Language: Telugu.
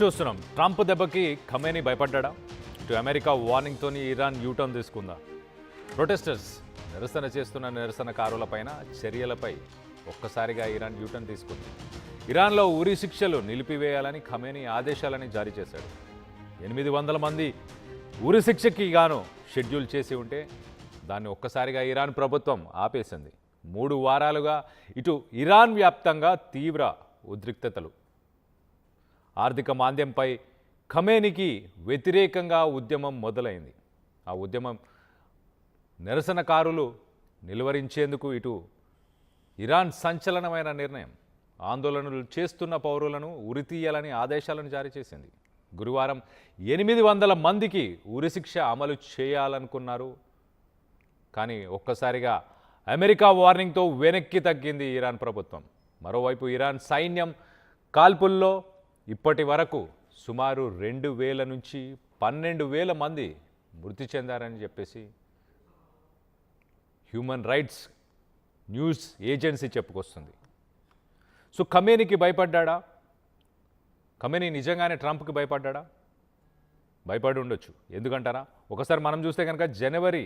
చూస్తున్నాం. ట్రంప్ దెబ్బకి ఖమేనీ భయపడ్డా? ఇటు అమెరికా వార్నింగ్తోని ఇరాన్ యూటర్న్ తీసుకుందా? ప్రొటెస్టర్స్ నిరసన చేస్తున్న నిరసనకారులపైన చర్యలపై ఒక్కసారిగా ఇరాన్ యూటర్న్ తీసుకుంది. ఇరాన్లో ఉరి శిక్షలు నిలిపివేయాలని ఖమేనీ ఆదేశాలని జారీ చేశాడు. 800 మంది ఉరి శిక్షకి గాను షెడ్యూల్ చేసి ఉంటే దాన్ని ఒక్కసారిగా ఇరాన్ ప్రభుత్వం ఆపేసింది. 3 వారాలుగా ఇటు ఇరాన్ వ్యాప్తంగా తీవ్ర ఉద్రిక్తతలు. ఆర్థిక మాంద్యంపై ఖమేనీకి వ్యతిరేకంగా ఉద్యమం మొదలైంది. ఆ ఉద్యమం నిరసనకారులు నిలువరించేందుకు ఇటు ఇరాన్ సంచలనమైన నిర్ణయం. ఆందోళనలు చేస్తున్న పౌరులను ఉరితీయాలని ఆదేశాలను జారీ చేసింది. గురువారం 800 మందికి ఉరిశిక్ష అమలు చేయాలనుకున్నారు. కానీ ఒక్కసారిగా అమెరికా వార్నింగ్తో వెనక్కి తగ్గింది ఇరాన్ ప్రభుత్వం. మరోవైపు ఇరాన్ సైన్యం కాల్పుల్లో ఇప్పటి వరకు సుమారు 2000 నుంచి 12,000 మంది మృతి చెందారని చెప్పేసి హ్యూమన్ రైట్స్ న్యూస్ ఏజెన్సీ చెప్పుకొస్తుంది. సో ఖమేనీకి భయపడ్డా? ఖమేనీ నిజంగానే ట్రంప్కి భయపడ్డా? భయపడి ఉండొచ్చు. ఎందుకంటారా? ఒకసారి మనం చూస్తే కనుక జనవరి